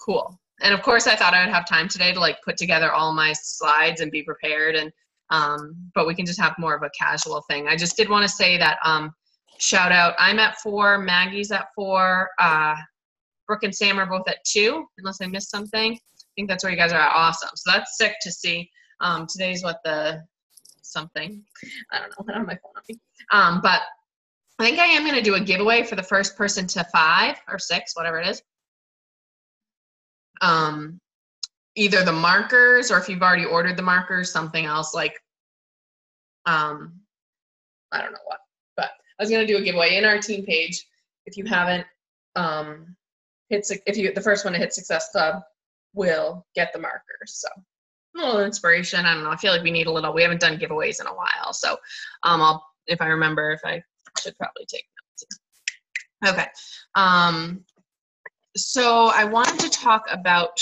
Cool. And of course I thought I would have time today to like put together all my slides and be prepared, and but we can just have more of a casual thing. I just did want to say that shout out, I'm at 4, Maggie's at 4, Brooke and Sam are both at 2, unless I missed something. I think that's where you guys are at. Awesome. So that's sick to see. Today's what, the something, I don't know, I don't have my phone on me. But I think I am going to do a giveaway for the first person to 5 or 6, whatever it is. Either the markers, or if you've already ordered the markers, something else like, I don't know what, but I was going to do a giveaway in our team page. If you haven't, the first one to hit Success Club will get the markers. So a little inspiration. I don't know. I feel like we haven't done giveaways in a while. So, if I remember, I should probably take notes. Okay. So I wanted to talk about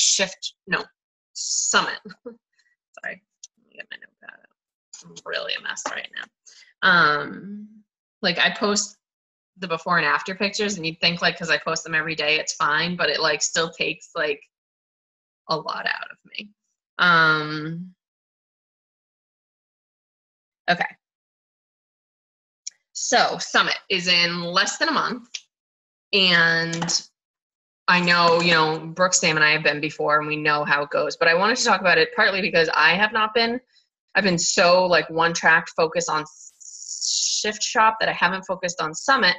Summit. Sorry, let me get my notepad out. I'm really a mess right now. Like I post the before and after pictures, and you'd think like, cause I post them every day, it's fine, but it like still takes like a lot out of me. Okay. So Summit is in less than a month, and I know, Brooke, Sam, and I have been before, and we know how it goes, but I wanted to talk about it partly because I've been so like one-track focused on Shift Shop that I haven't focused on Summit,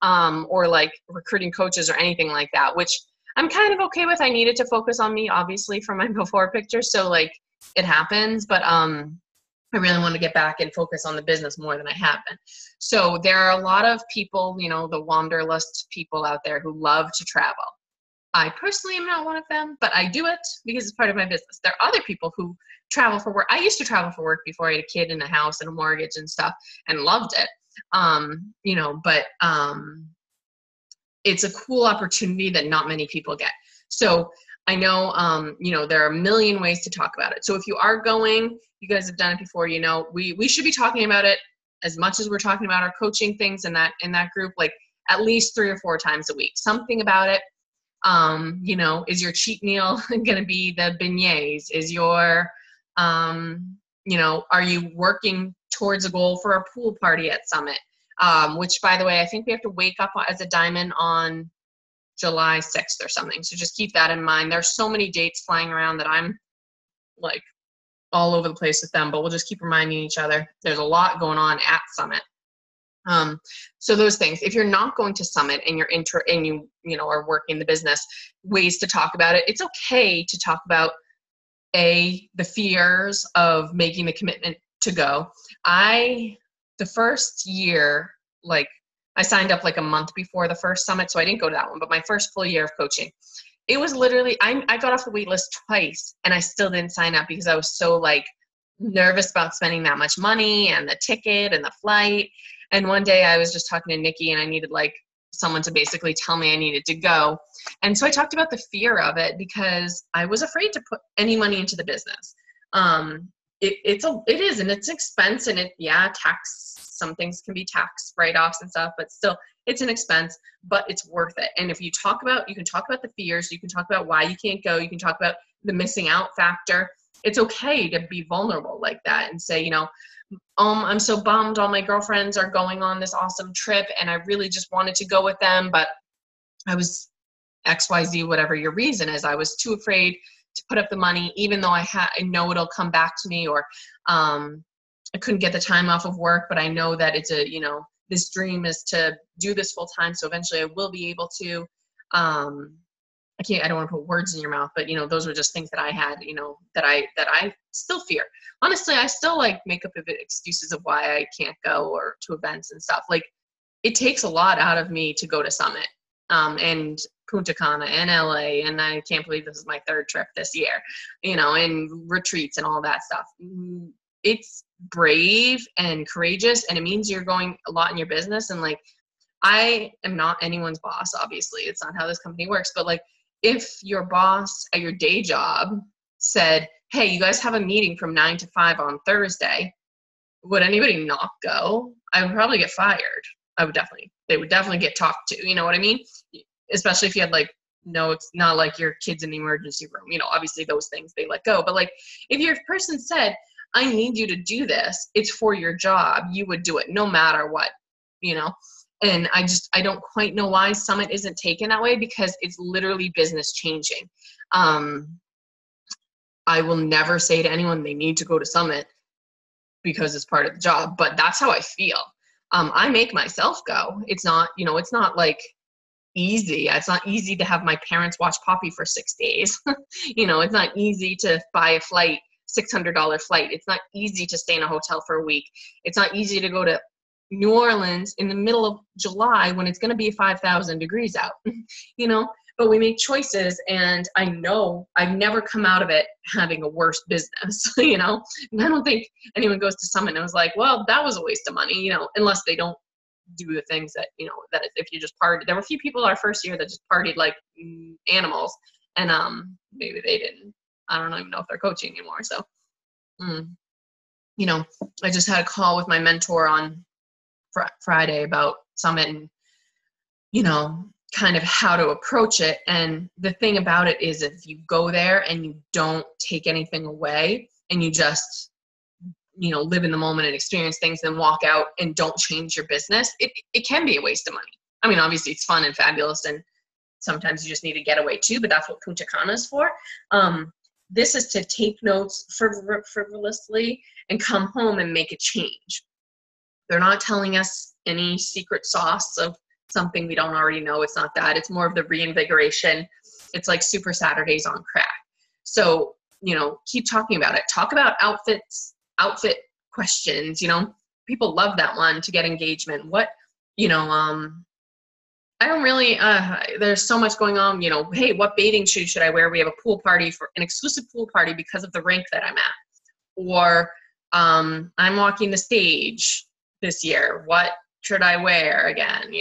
or like recruiting coaches or anything like that, which I'm kind of okay with. I needed to focus on me, obviously, from my before pictures, so like it happens, but I really want to get back and focus on the business more than I have been. So there are a lot of people, the wanderlust people out there who love to travel. I personally am not one of them, but I do it because it's part of my business. There are other people who travel for work. I used to travel for work before I had a kid and a house and a mortgage and stuff, and loved it. But it's a cool opportunity that not many people get. So I know, there are a million ways to talk about it. So if you are going, you guys have done it before, we should be talking about it as much as we're talking about our coaching things in that group, like at least 3 or 4 times a week, something about it. Is your cheat meal going to be the beignets? Is your, are you working towards a goal for a pool party at Summit? Which, by the way, I think we have to wake up as a diamond on July 6th or something. So just keep that in mind. There's so many dates flying around that I'm like all over the place with them, but we'll just keep reminding each other. There's a lot going on at Summit. So those things, if you're not going to Summit and you're you are working the business, ways to talk about it. It's okay to talk about the fears of making the commitment to go. The first year, like I signed up like a month before the first Summit, so I didn't go to that one, but my first full year of coaching, it was literally, I got off the wait list twice and I still didn't sign up because I was so like nervous about spending that much money and the ticket and the flight. And one day I was just talking to Nikki and I needed like someone to basically tell me I needed to go. And so I talked about the fear of it because I was afraid to put any money into the business. It is, and it's expense, and tax, some things can be tax write-offs and stuff, but still it's an expense, but it's worth it. And if you can talk about the fears, you can talk about why you can't go, you can talk about the missing out factor. It's okay to be vulnerable like that and say, I'm so bummed all my girlfriends are going on this awesome trip and I really just wanted to go with them, but I was XYZ, whatever your reason is, I was too afraid to put up the money, even though I know it'll come back to me, or I couldn't get the time off of work, but I know that it's this dream is to do this full time. So eventually I will be able to, I don't want to put words in your mouth, but those were just things that I had, that I still fear. Honestly, I still like make up excuses of why I can't go or to events and stuff. Like it takes a lot out of me to go to Summit, and Punta Cana and LA. And I can't believe this is my 3rd trip this year, and retreats and all that stuff. It's brave and courageous, and it means you're going a lot in your business. And like, I am not anyone's boss, obviously. It's not how this company works, but like, if your boss at your day job said, hey, you guys have a meeting from 9 to 5 on Thursday, would anybody not go? I would probably get fired. They would definitely get talked to, you know what I mean? Especially if you had like no, it's not like your kid's in the emergency room. Obviously those things they let go. But like if your person said, I need you to do this, it's for your job, you would do it no matter what, And I don't quite know why Summit isn't taken that way, because it's literally business changing. I will never say to anyone they need to go to Summit because it's part of the job, but that's how I feel. I make myself go. It's not, it's not like easy. It's not easy to have my parents watch Poppy for 6 days. It's not easy to buy a flight, $600 flight. It's not easy to stay in a hotel for a week. It's not easy to go to New Orleans in the middle of July when it's going to be 5,000 degrees out, but we make choices, and I know I've never come out of it having a worse business, and I don't think anyone goes to Summit and was like, well, that was a waste of money, unless they don't do the things that, that if you just party. There were a few people our first year that just partied like animals, and maybe they didn't. I don't even know if they're coaching anymore. So, I just had a call with my mentor on Friday about Summit and, kind of how to approach it. And the thing about it is, if you go there and you don't take anything away and you just, live in the moment and experience things, then walk out and don't change your business, it can be a waste of money. I mean, obviously it's fun and fabulous, and sometimes you just need to get away too, but that's what Punta Cana is for. This is to take notes frivolously and come home and make a change. They're not telling us any secret sauce of something we don't already know. It's not that. It's more of the reinvigoration. It's like Super Saturdays on crack. So, keep talking about it. Talk about outfit questions. People love that one to get engagement. What, I don't really, there's so much going on, hey, what bathing shoes should I wear? We have a pool party, for an exclusive pool party because of the rink that I'm at. Or I'm walking the stage this year. What should I wear again?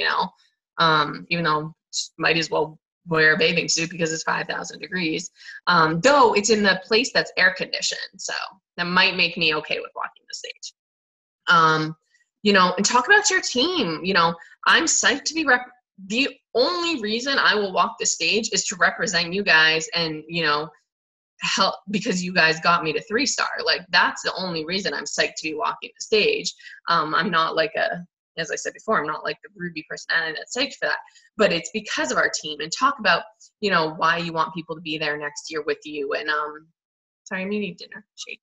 Even though might as well wear a bathing suit because it's 5,000 degrees. Though it's in the place that's air conditioned. So that might make me okay with walking the stage. And talk about your team. I'm psyched to be the only reason I will walk the stage is to represent you guys and, help, because you guys got me to 3-star. Like, that's the only reason I'm psyched to be walking the stage. I'm not like as I said before, I'm not like the Ruby personality that's psyched for that, but it's because of our team. And talk about, why you want people to be there next year with you. And, sorry, I'm eating dinner. Shake.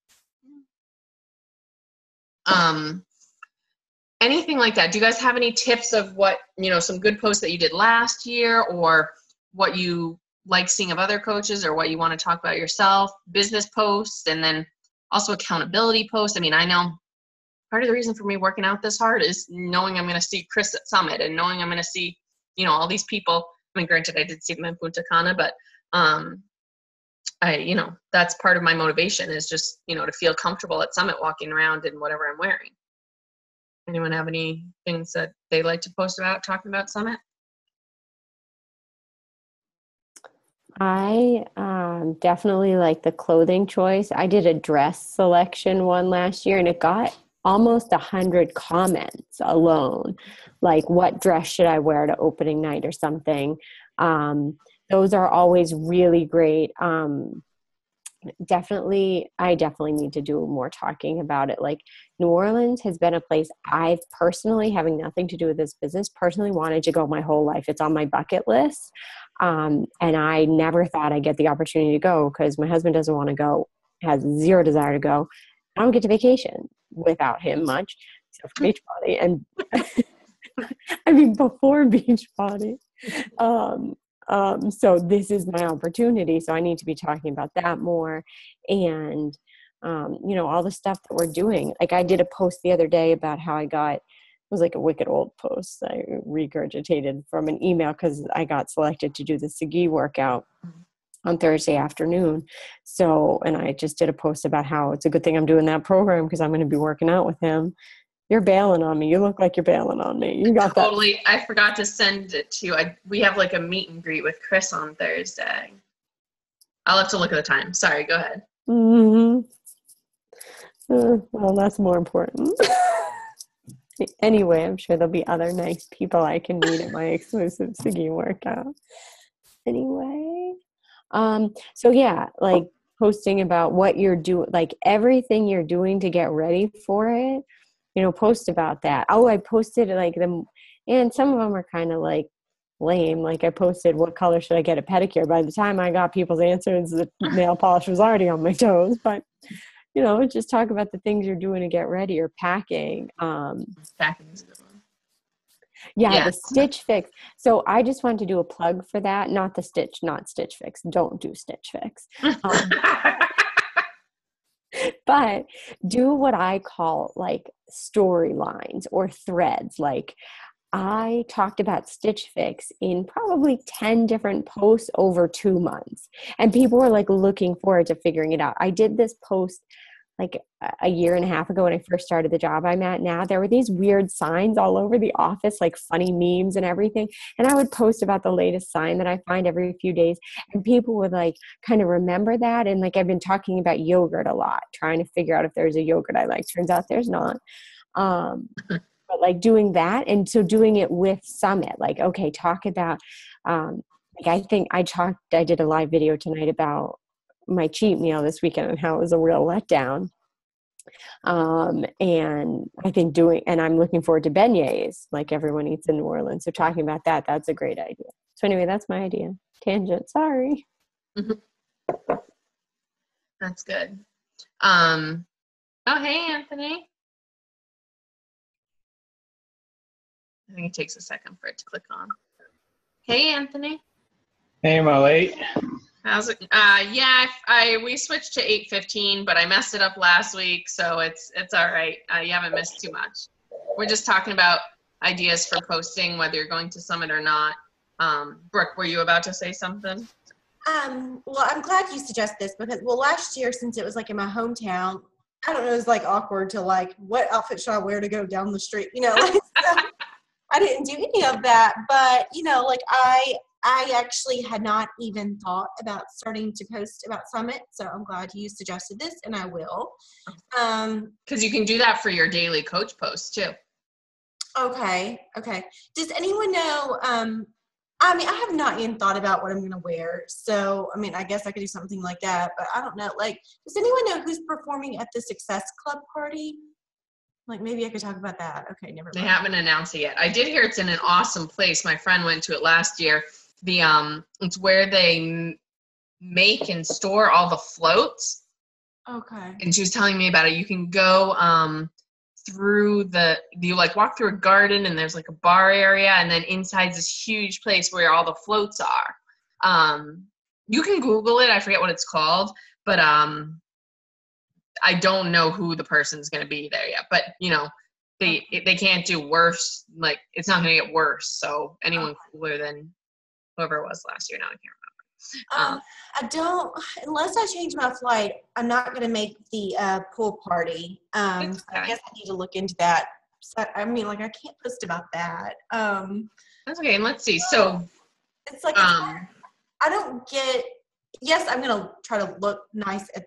Anything like that. Do you guys have any tips of what, some good posts that you did last year, or what you like seeing of other coaches, or what you want to talk about yourself? Business posts, and then also accountability posts. I mean, I know part of the reason for me working out this hard is knowing I'm going to see Chris at Summit, and knowing I'm going to see, all these people. I mean, granted, I did see them in Punta Cana, but that's part of my motivation, is just, to feel comfortable at Summit walking around in whatever I'm wearing. Anyone have any things that they like to post about talking about Summit? I definitely like the clothing choice. I did a dress selection one last year, and it got almost 100 comments alone. Like, what dress should I wear to opening night or something? Those are always really great. I definitely need to do more talking about it. Like, New Orleans has been a place I've personally, having nothing to do with this business, personally wanted to go my whole life. It's on my bucket list. And I never thought I'd get the opportunity to go because my husband doesn't want to go, has zero desire to go. I don't get to vacation without him much, except for Beachbody. And I mean, before Beachbody. So this is my opportunity. So I need to be talking about that more. And, all the stuff that we're doing. Like, I did a post the other day about how it was like a wicked old post I regurgitated from an email because I got selected to do the Sagi workout on Thursday afternoon. So, and I just did a post about how it's a good thing I'm doing that program because I'm going to be working out with him. You're bailing on me. You look like you're bailing on me. You got totally. That. I forgot to send it to you. We have like a meet and greet with Chris on Thursday. I'll have to look at the time. Sorry, go ahead. Mm-hmm. Well, that's more important. Anyway, I'm sure there'll be other nice people I can meet at my exclusive Sagi workout. anyway. So yeah, like posting about what you're doing, like everything you're doing to get ready for it, post about that. Oh, I posted like them, and some of them are kind of like lame. Like I posted, what color should I get a pedicure? By the time I got people's answers, the nail polish was already on my toes. But just talk about the things you're doing to get ready or packing. Packing is a good one. Yeah, the Stitch Fix. So I just want to do a plug for that. Not Stitch Fix. Don't do Stitch Fix. But do what I call like storylines or threads. Like I talked about Stitch Fix in probably 10 different posts over 2 months. And people were like looking forward to figuring it out. I did this post like a year and a half ago when I first started the job I'm at now. There were these weird signs all over the office, like funny memes and everything. And I would post about the latest sign that I find every few days. And people would like kind of remember that. And like I've been talking about yogurt a lot, trying to figure out if there's a yogurt I like. Turns out there's not. But like doing that. And so doing it with Summit, like, okay, talk about, like I think I did a live video tonight about my cheat meal this weekend and how it was a real letdown. And I think and I'm looking forward to beignets like everyone eats in New Orleans. So talking about that, that's a great idea. So anyway, that's my idea. Tangent, sorry. Mm-hmm. That's good. Oh, hey, Anthony. I think it takes a second for it to click on. Hey, Anthony. Hey, am I late? How's it? Yeah, we switched to 8:15, but I messed it up last week, so it's all right. You haven't missed too much. We're just talking about ideas for posting, whether you're going to Summit or not. Brooke, were you about to say something? Well, I'm glad you suggest this because, last year, since it was like in my hometown, I don't know, it was like awkward to like, what outfit should I wear to go down the street? So I didn't do any of that, but like I actually had not even thought about starting to post about Summit, so I'm glad you suggested this, and I will. Because you can do that for your daily coach posts too. Okay. Does anyone know? I have not even thought about what I'm going to wear, so I guess I could do something like that, but I don't know. Like, does anyone know who's performing at the Success Club party? Like, maybe I could talk about that. Okay, never mind. They haven't announced it yet. I did hear it's in an awesome place. My friend went to it last year. It's where they make and store all the floats. Okay. And she was telling me about it. You can go you like walk through a garden and there's like a bar area, and then inside this huge place where all the floats are. You can Google it. I forget what it's called, but I don't know who the person's going to be there yet, but they can't do worse. Like, it's not going to get worse. So anyone cooler than whoever it was last year. Now I can't remember. Unless I change my flight, I'm not going to make the pool party. So I guess I need to look into that. So, I can't post about that. That's okay. And let's see. So it's like, I don't get, yes, I'm going to try to look nice at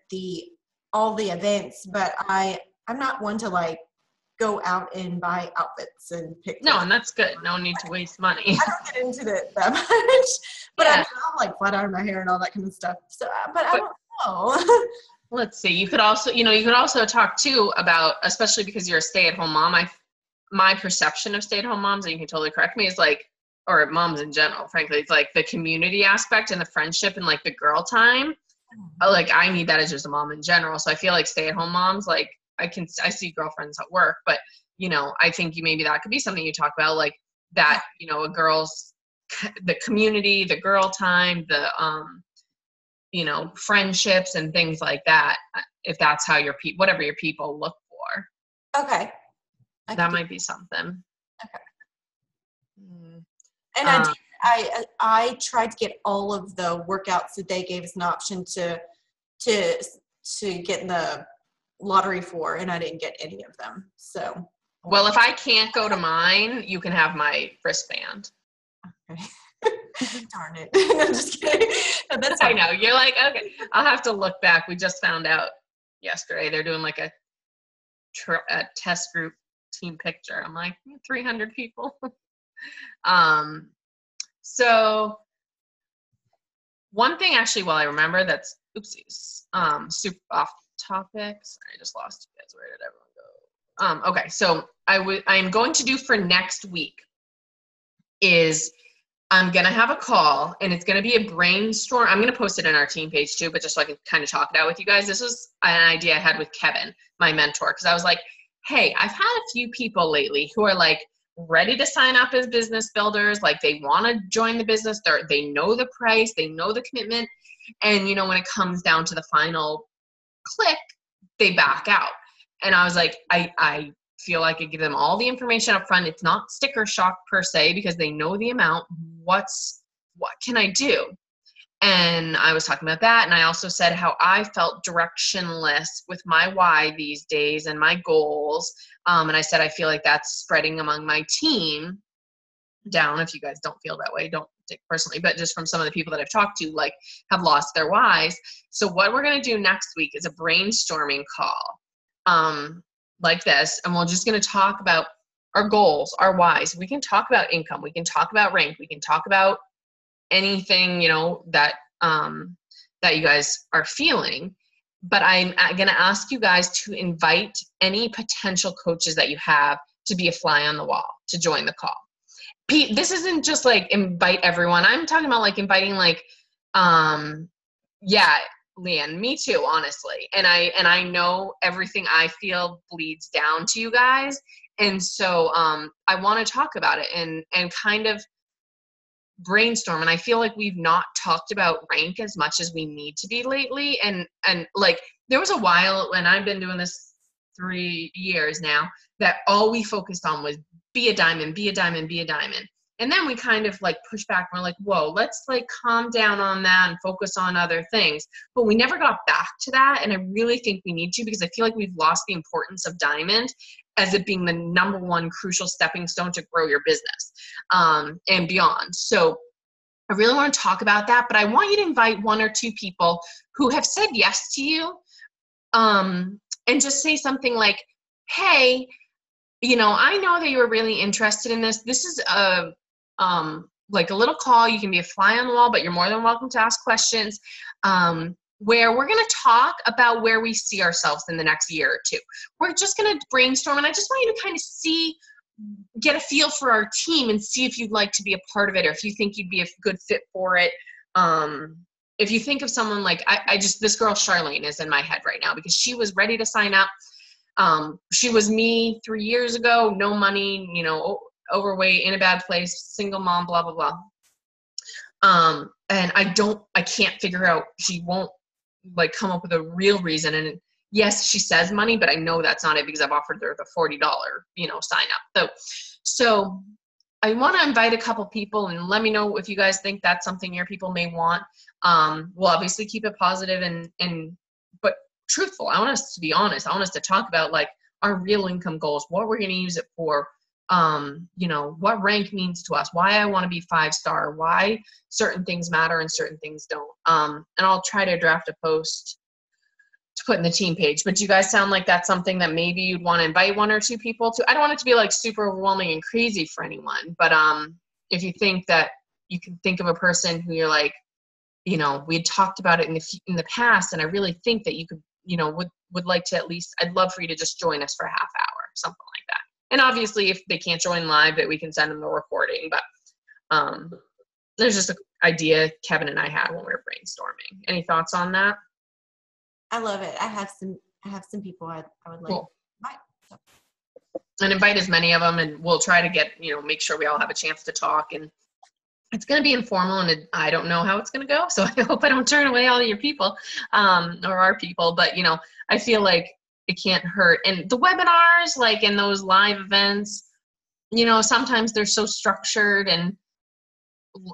all the events, but I'm not one to like go out and buy outfits and pick. No, and that's good. No need to waste money. I don't get into it that much, but I like flat iron my hair and all that kind of stuff. So, but I don't know. Let's see. You could also talk too about, especially because you're a stay-at-home mom. My perception of stay-at-home moms, and you can totally correct me, is like, or moms in general, frankly, it's like the community aspect and the friendship and like the girl time. Like, I need that as just a mom in general. So I feel like stay-at-home moms, like I see girlfriends at work, but I think maybe that could be something you talk about, like that, the community, the girl time, the, friendships and things like that. If that's how whatever your people look for. Okay. That might be something. Okay. And I tried to get all of the workouts that they gave us an option to get in the lottery for, and I didn't get any of them. So, well, if I can't go to mine, you can have my wristband. Okay. Darn it. I'm just kidding. No, that's I know. You're like, okay, I'll have to look back. We just found out yesterday they're doing like a test group team picture. I'm like, 300 people. So one thing actually, while I remember that's, oopsies, super off topic. Sorry, I just lost you guys. Where did everyone go? Okay, so I'm going to do for next week is I'm going to have a call, and it's going to be a brainstorm. I'm going to post it in our team page too, but just so I can kind of talk it out with you guys. This was an idea I had with Kevin, my mentor, because I was like, hey, I've had a few people lately who are like ready to sign up as business builders. Like they want to join the business. They know the price, they know the commitment. And, you know, when it comes down to the final click, they back out. And I was like, I feel like I give them all the information up front. It's not sticker shock per se, because they know the amount. What can I do? And I was talking about that. And I also said how I felt directionless with my why these days and my goals. And I said, I feel like that's spreading among my team down. If you guys don't feel that way, don't take it personally, but just from some of the people that I've talked to, like, have lost their whys. So what we're going to do next week is a brainstorming call, like this. And we're just going to talk about our goals, our whys. We can talk about income. We can talk about rank. We can talk about anything, you know, that that you guys are feeling. But I'm going to ask you guys to invite any potential coaches that you have to be a fly on the wall, to join the call. Pete, this isn't just like invite everyone. I'm talking about like inviting, like, yeah, Leanne, me too, honestly. And I know everything I feel bleeds down to you guys. And so I want to talk about it and kind of brainstorm. And I feel like we've not talked about rank as much as we need to be lately. And like, there was a while when I've been doing this 3 years now that all we focused on was be a diamond, be a diamond, be a diamond. And then we kind of like push back. We're like, whoa, let's like calm down on that and focus on other things. But we never got back to that. And I really think we need to, because I feel like we've lost the importance of diamond as it being the number one crucial stepping stone to grow your business and beyond. So I really want to talk about that, but I want you to invite 1 or 2 people who have said yes to you, and just say something like, hey, you know, I know that you were really interested in this. This is like a little call. You can be a fly on the wall, but you're more than welcome to ask questions, where we're going to talk about where we see ourselves in the next year or 2. We're just going to brainstorm, and I just want you to kind of get a feel for our team and see if you'd like to be a part of it, or if you think you'd be a good fit for it. If you think of someone like, this girl Charlene is in my head right now, because she was ready to sign up. She was me 3 years ago, no money, you know, overweight, in a bad place, single mom, blah, blah, blah. And I can't figure out, she won't like come up with a real reason. And yes, she says money, but I know that's not it, because I've offered her the $40, you know, sign up. So I want to invite a couple people, and let me know if you guys think that's something your people may want. We'll obviously keep it positive but truthful. I want us to be honest. I want us to talk about like our real income goals, what we're going to use it for, you know, what rank means to us, why I want to be 5-star, why certain things matter and certain things don't. And I'll try to draft a post to put in the team page. But do you guys sound like that's something that maybe you'd want to invite 1 or 2 people to? I don't want it to be like super overwhelming and crazy for anyone, but if you think that you can think of a person who you're like, you know, we had talked about it in the past, and I really think that you could, you know, would like to, at least, I'd love for you to just join us for a half hour, something like that. And obviously, if they can't join live, that we can send them the recording. But there's just an idea Kevin and I had when we were brainstorming. Any thoughts on that? I love it. I have some people I would like Cool. to invite. So. And invite as many of them, and we'll try to get, you know, make sure we all have a chance to talk. And it's going to be informal, and I don't know how it's going to go. So I hope I don't turn away all of your people, or our people. But, you know, I feel like it can't hurt. And the webinars, like in those live events, you know, sometimes they're so structured and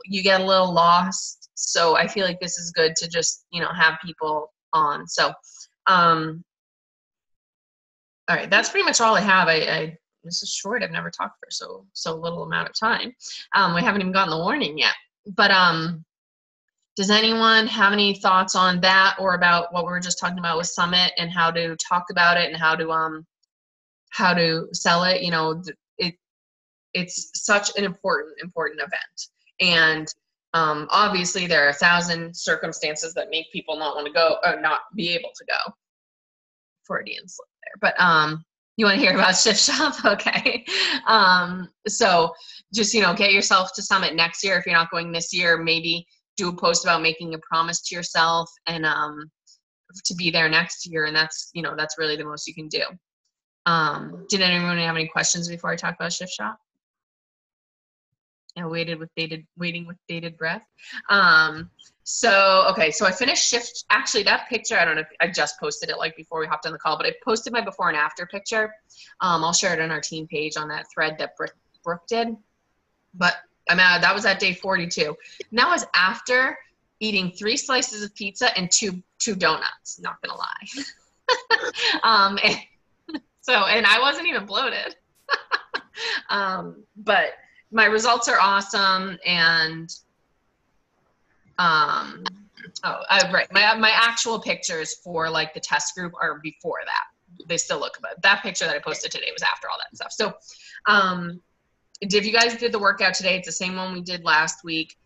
you get a little lost. So I feel like this is good to just, you know, have people on. So, all right, that's pretty much all I have. This is short. I've never talked for so little amount of time. We haven't even gotten the warning yet. But does anyone have any thoughts on that, or about what we were just talking about with Summit and how to talk about it and how to sell it? You know, it's such an important event. And Obviously there are 1,000 circumstances that make people not want to go or not be able to go. Freudian slip there. But you want to hear about Shift Shop? Okay. So just, get yourself to Summit next year. If you're not going this year, maybe do a post about making a promise to yourself and to be there next year. And that's really the most you can do. Did anyone have any questions before I talk about Shift Shop? Waiting with bated breath. So I finished Shift. Actually, that picture, I don't know if I just posted it before we hopped on the call, but I posted my before and after picture. I'll share it on our team page on that thread that Brooke did. But that was at day 42. And that was after eating 3 slices of pizza and two donuts, not gonna lie. And I wasn't even bloated. But my results are awesome, and right. My actual pictures for the test group are before that. They still look good. That picture that I posted today was after all that stuff. So, if you guys did the workout today, it's the same one we did last week.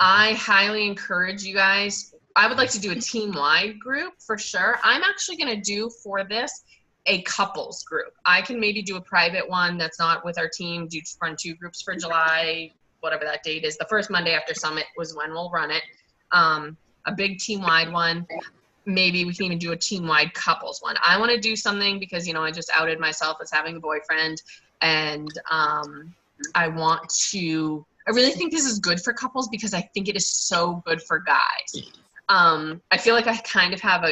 I highly encourage you guys. I would like to do a team-wide group for sure. I'm actually going to do for this a couples group. I can maybe do a private one that's not with our team, run 2 groups for July, whatever that date is. The first Monday after Summit was when we'll run it. A big team-wide one. Maybe we can even do a team-wide couples one. I want to do something because, I just outed myself as having a boyfriend, and I really think this is good for couples because I think it is so good for guys. I feel like I kind of have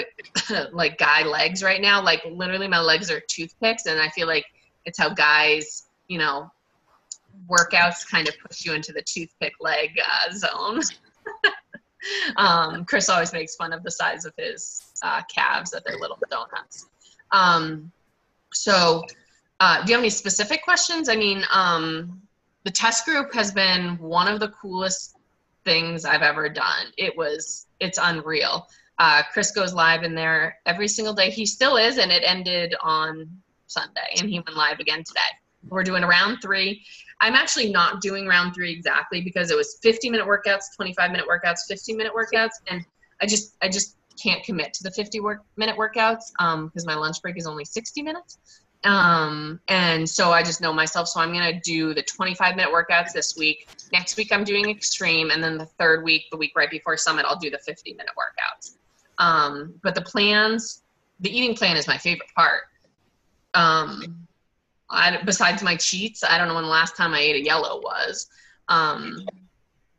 guy legs right now. Literally my legs are toothpicks, and I feel like it's how guys, workouts kind of push you into the toothpick leg zone. Chris always makes fun of the size of his calves, that they're little donuts. Do you have any specific questions? The test group has been one of the coolest things I've ever done. It's unreal. Chris goes live in there every single day. He still is, and it ended on Sunday, and he went live again today. We're doing round 3. I'm actually not doing round 3 exactly because it was 50-minute workouts, 25-minute workouts, 15-minute workouts, and I just can't commit to the 50-minute workouts because my lunch break is only 60 minutes. And so I just know myself. So I'm going to do the 25-minute workouts this week. Next week I'm doing extreme. And then the third week, the week right before Summit, I'll do the 50-minute workouts. But the eating plan is my favorite part. Besides my cheats, I don't know when the last time I ate a yellow was.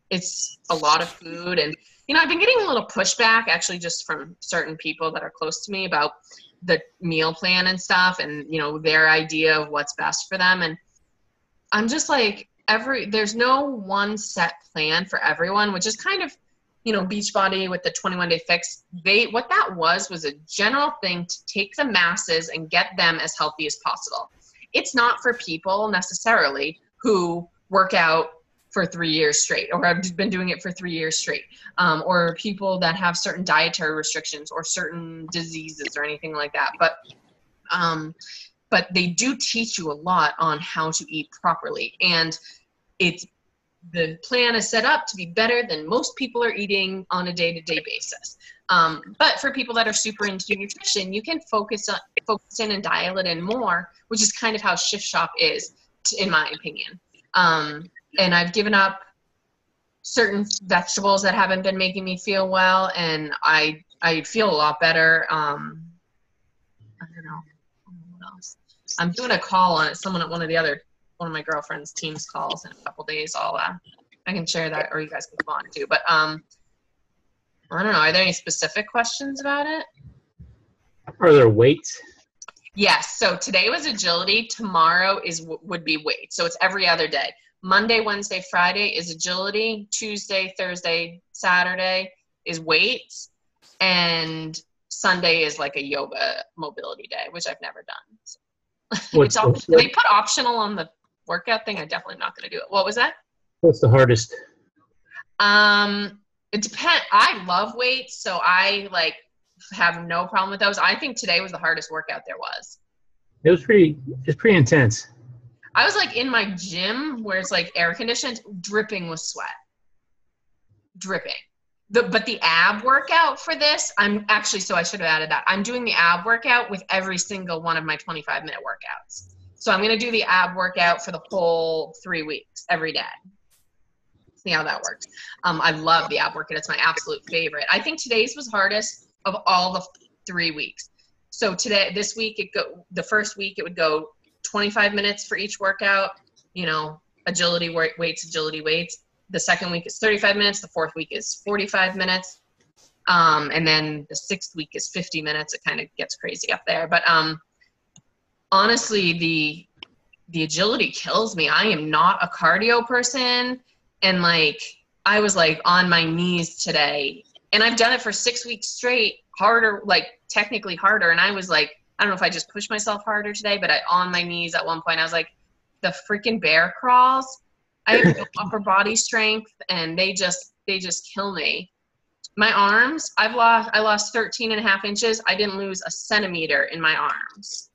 It's a lot of food. And, I've been getting a little pushback actually just from certain people that are close to me about the meal plan and stuff and, their idea of what's best for them. And I'm just there's no one set plan for everyone, which is kind of, Beachbody with the 21-day fix. What that was a general thing to take the masses and get them as healthy as possible. It's not for people necessarily who work out for 3 years straight or have been doing it for 3 years straight, or people that have certain dietary restrictions or certain diseases or anything like that. But they do teach you a lot on how to eat properly. And the plan is set up to be better than most people are eating on a day-to-day basis. But for people that are super into nutrition, you can focus in and dial it in more, which is kind of how Shift Shop is, in my opinion. And I've given up certain vegetables that haven't been making me feel well, and I feel a lot better. I don't know what else. I'm doing a call on it. Someone at one of my girlfriend's team's calls in a couple days. I can share that, or you guys can go on too. But I don't know. Are there any specific questions about it? Are there weights? Yes. So today was agility. Tomorrow would be weight. So it's every other day. Monday, Wednesday, Friday is agility. Tuesday, Thursday, Saturday is weights. And Sunday is like a yoga mobility day, which I've never done. So. They put optional on the workout thing. I'm definitely not going to do it. What was that? What's the hardest? It depends. I love weights, so I have no problem with those. I think today was the hardest workout there was. It's pretty intense. I was in my gym where it's air conditioned, dripping with sweat. dripping. But the ab workout for this, so I should have added that. I'm doing the ab workout with every single one of my 25-minute workouts. So I'm going to do the ab workout for the whole 3 weeks, every day. See how that works. I love the ab workout. It's my absolute favorite. I think today's was hardest of all the 3 weeks. So this week, the first week, it would go 25 minutes for each workout, agility weights, agility weights. The second week is 35 minutes. The fourth week is 45 minutes. And then the sixth week is 50 minutes. It kind of gets crazy up there. But honestly, the agility kills me. I am not a cardio person. And I was on my knees today. And I've done it for 6 weeks straight, harder, technically harder. And I was I don't know if I just pushed myself harder today, but on my knees at one point, I was the freaking bear crawls. I have no upper body strength, and they just kill me. My arms, I lost 13 and a half inches. I didn't lose a centimeter in my arms.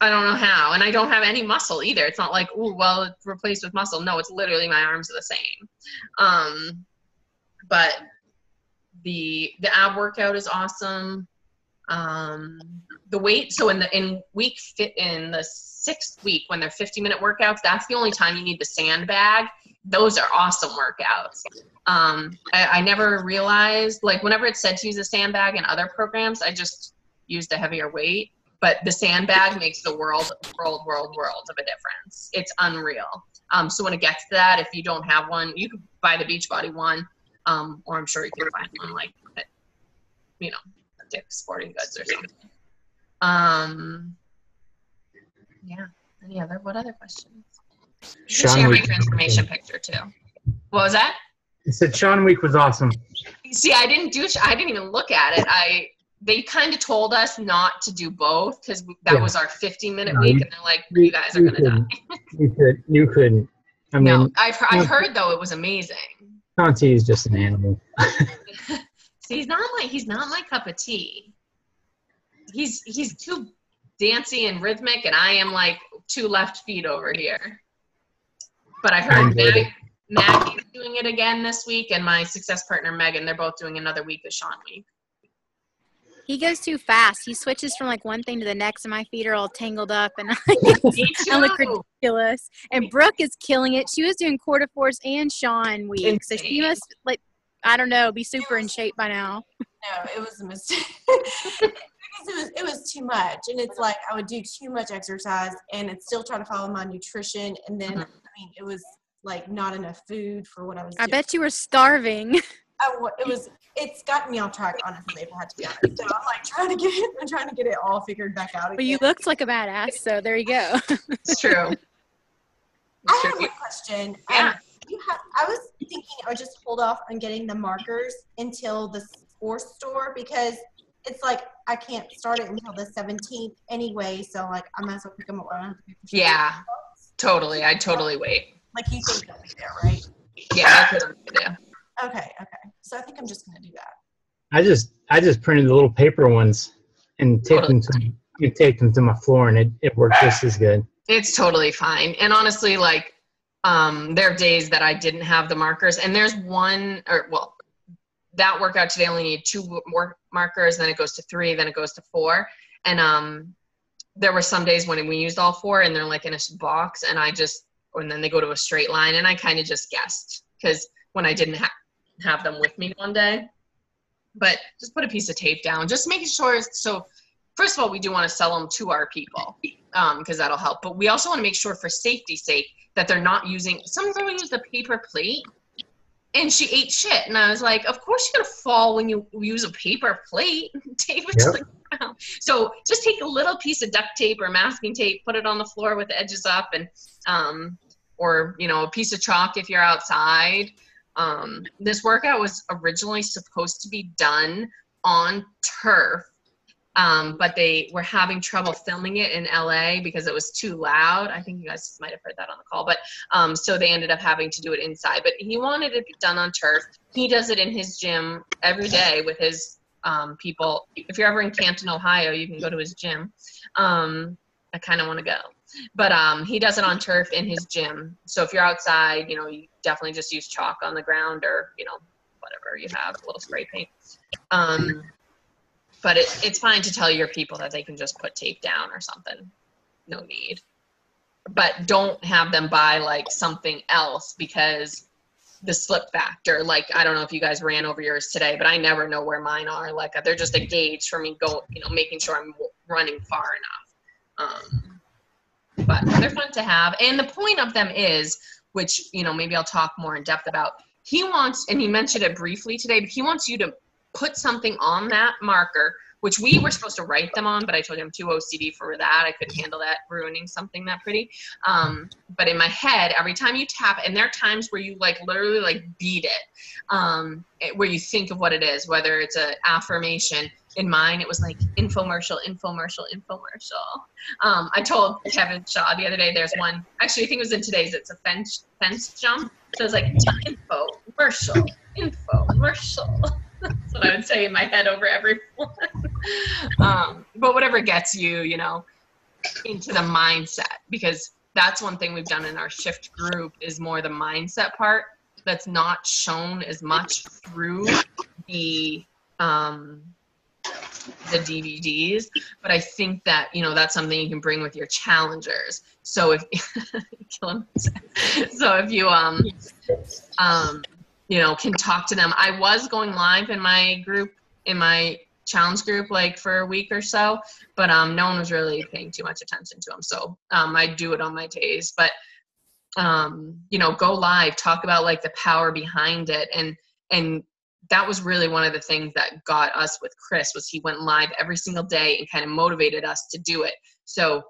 I don't know how. And I don't have any muscle either. It's not it's replaced with muscle. No, it's literally my arms are the same. But the ab workout is awesome. The weight, so in the 6th week, when they're 50-minute workouts, that's the only time you need the sandbag. Those are awesome workouts. I never realized, whenever it said to use a sandbag in other programs, I just used a heavier weight. But the sandbag makes the world of a difference. It's unreal. So when it gets to that, if you don't have one, you could buy the Beachbody one, or I'm sure you can find one at, Dick's Sporting Goods or something. Yeah. What other questions? You can share my transformation picture too. What was that? It said Sean Week was awesome. See, I didn't even look at it. They kind of told us not to do both because that was our 15-minute week, and they're you guys are going to die. You couldn't. I mean, no, I've heard though it was amazing. Conti is just an animal. See, he's not my cup of tea. He's too dancey and rhythmic, and I am 2 left feet over here. But I heard Maggie's doing it again this week, and my success partner Megan, they're both doing another week of Sean Week. He goes too fast. He switches from one thing to the next, and my feet are all tangled up, and I look ridiculous. And Brooke is killing it. She was doing quarter force and Sean Week, insane. So she must I don't know, be super in shape by now. No, it was a mistake. Because it was too much, and it's I would do too much exercise, and it's still trying to follow my nutrition, and then it was not enough food for what I was doing. I bet you were starving. It's gotten me off track, honestly, if I had to be honest. So I'm trying to get it all figured back out again. But you looked like a badass, so there you go. It's true. I have a question. Yeah. I was thinking I would just hold off on getting the markers until the sports store, because it's I can't start it until the 17th anyway, so I might as well pick them up when I have to pay for shipping. Yeah, totally. I'd totally wait. You think they'll be there, right? Yeah, that's what I'm gonna do. Okay. So I think I'm just gonna do that. I just printed the little paper ones and taped them to my floor, and it worked just as good. It's totally fine. And honestly, there are days that I didn't have the markers, and there's that workout today only needed 2 more markers, then it goes to 3, then it goes to 4. And there were some days when we used all 4, and they're in a box, and then they go to a straight line, and I kind of just guessed because when I didn't have them with me one day. But just put a piece of tape down, just making sure. So first of all, we do want to sell them to our people because that'll help. But we also want to make sure, for safety's sake, that they're not using. Some girl used a paper plate, and she ate shit. And I was like, of course you're gonna fall when you use a paper plate. Tape it to the ground. So just take a little piece of duct tape or masking tape, put it on the floor with the edges up, and or a piece of chalk if you're outside. This workout was originally supposed to be done on turf, but they were having trouble filming it in LA because it was too loud. I think you guys might have heard that on the call, but so they ended up having to do it inside. But he wanted it done on turf. He does it in his gym every day with his people. If you're ever in Canton, Ohio, you can go to his gym. I kind of want to go. But he does it on turf in his gym. So if you're outside, definitely just use chalk on the ground or, whatever you have, a little spray paint. But it's fine to tell your people that they can just put tape down or something. No need. But don't have them buy like something else because the slip factor, like, I don't know if you guys ran over yours today, but I never know where mine are. Like, they're just a gauge for me making sure I'm running far enough. But they're fun to have. And the point of them is, which, maybe I'll talk more in depth about, he wants, and he mentioned it briefly today, but he wants you to put something on that marker, which we were supposed to write them on, but I told you I'm too OCD for that. I couldn't handle that, ruining something that pretty. But in my head, every time you tap, and there are times where you like literally like beat it, where you think of what it is, whether it's an affirmation. In mine, it was like infomercial. I told Kevin Shaw the other day, there's one, actually I think it was in today's, it's a fence jump. So it's like infomercial. That's what I would say in my head over every one. But whatever gets you, into the mindset, because that's one thing we've done in our shift group is more the mindset part that's not shown as much through the DVDs, but I think that, that's something you can bring with your challengers. So if you can talk to them. I was going live in my group, in my challenge group, like for a week or so, but no one was really paying too much attention to them. So I do it on my days, but go live, talk about like the power behind it. And that was really one of the things that got us with Chris, was he went live every single day and kind of motivated us to do it. So,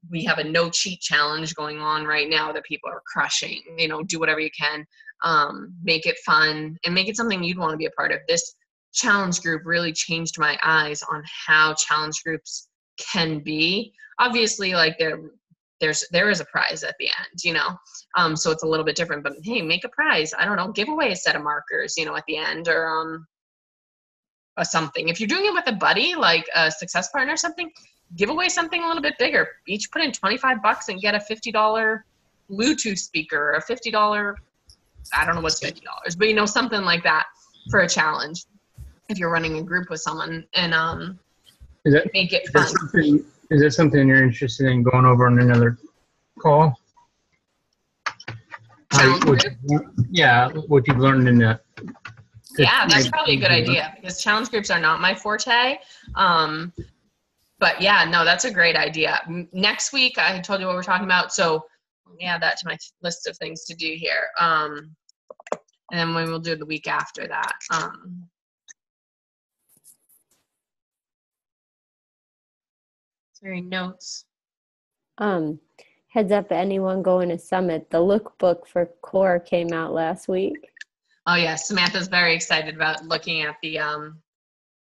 we have a no cheat challenge going on right now that people are crushing, do whatever you can, make it fun and make it something you'd want to be a part of. This challenge group really changed my eyes on how challenge groups can be. Obviously, like there is a prize at the end, so it's a little bit different, but hey, make a prize. I don't know, give away a set of markers, at the end, or something. If you're doing it with a buddy, like a success partner or something, give away something a little bit bigger. Each put in $25 and get a $50 Bluetooth speaker, or a $50, I don't know what's $50, but something like that for a challenge. If you're running a group with someone, and make it fun. Is that something you're interested in going over on another call? What you've learned in that. Yeah, that's probably a good idea, because challenge groups are not my forte. But yeah, no, that's a great idea. Next week, I told you what we're talking about. So add that to my list of things to do here. And then we'll do the week after that. Sorry, notes. Heads up, anyone going to Summit, the lookbook for core came out last week. Oh yeah, Samantha's very excited about looking at the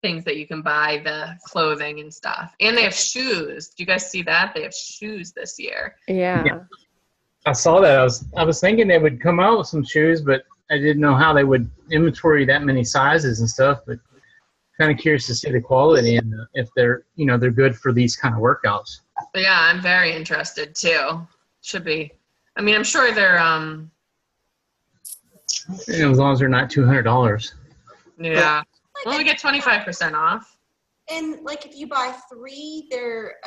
things that you can buy, the clothing and stuff. And they have shoes. Do you guys see that? They have shoes this year. Yeah. I saw that. I was thinking they would come out with some shoes, but I didn't know how they would inventory that many sizes and stuff. But kind of curious to see the quality and if they're good for these kind of workouts. But yeah, I'm very interested too. Should be. I mean, I'm sure they're as long as they're not $200. Yeah. Well, we get 25% off. And like if you buy 3, they're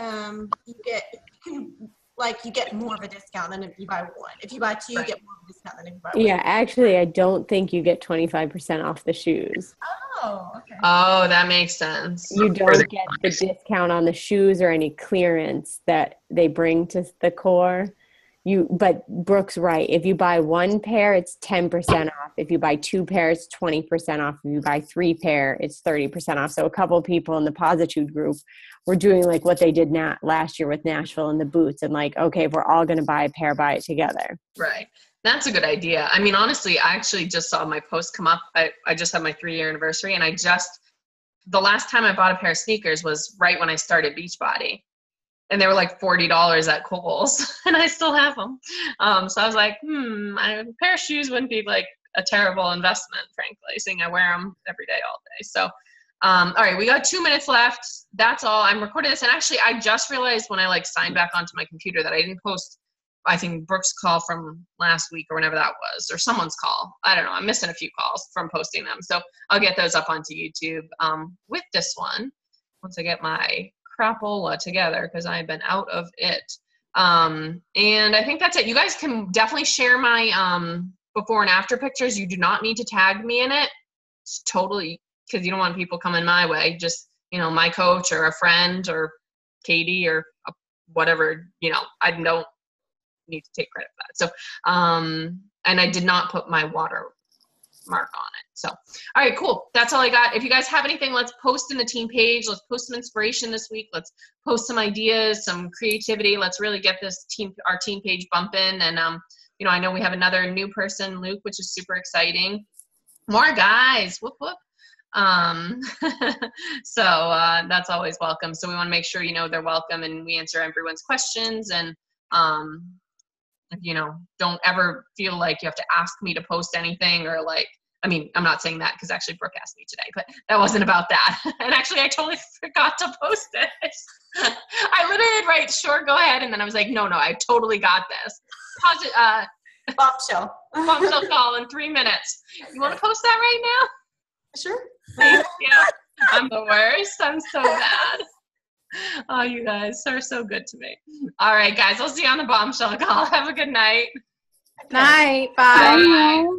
you get more of a discount than if you buy 1. If you buy 2, you get more of a discount than if you buy 1. Yeah, actually, I don't think you get 25% off the shoes. Oh, okay. Oh, that makes sense. You don't get the discount on the shoes or any clearance that they bring to the core. But Brooke's right. If you buy 1 pair, it's 10% off. If you buy 2 pairs, 20% off. If you buy 3 pair, it's 30% off. So a couple of people in the Positude group were doing like what they did last year with Nashville and the boots, and like, okay, if we're all going to buy a pair, buy it together. Right. That's a good idea. I mean, honestly, I actually just saw my post come up. I just had my 3-year anniversary, and the last time I bought a pair of sneakers was right when I started Beachbody. And they were like $40 at Kohl's, and I still have them. So I was like, a pair of shoes wouldn't be like a terrible investment, frankly, seeing I wear them every day, all day. So, all right, we got 2 minutes left. That's all. I'm recording this, and actually, I just realized when I signed back onto my computer that I didn't post I think Brooke's call from last week or whenever that was, or someone's call. I don't know. I'm missing a few calls from posting them. So I'll get those up onto YouTube with this one once I get my crapola together, because I've been out of it. And I think that's it. You guys can definitely share my before and after pictures. You do not need to tag me in it. It's totally, because you don't want people coming my way. Just, you know, my coach or a friend or Katie or whatever, you know, I don't need to take credit for that. So, and I did not put my watermark on it. So, all right, cool. That's all I got. If you guys have anything, let's post in the team page. Let's post some inspiration this week. Let's post some ideas, some creativity. Let's really get this our team page bumping. And, you know, I know we have another new person, Luke, which is super exciting. More guys. Whoop, whoop. So that's always welcome. So we want to make sure, you know, they're welcome and we answer everyone's questions. And, you know, don't ever feel like you have to ask me to post anything, or like, I mean, I'm not saying that because actually Brooke asked me today, but that wasn't about that. And actually I totally forgot to post it. I literally did write, sure, go ahead. And then I was like, no, I totally got this. Pause it, bombshell call in 3 minutes. You want to post that right now? Sure. Thank you. I'm the worst. I'm so bad. Oh, you guys are so good to me. All right, guys. I'll see you on the bombshell call. Have a good night. Night. Bye. Bye.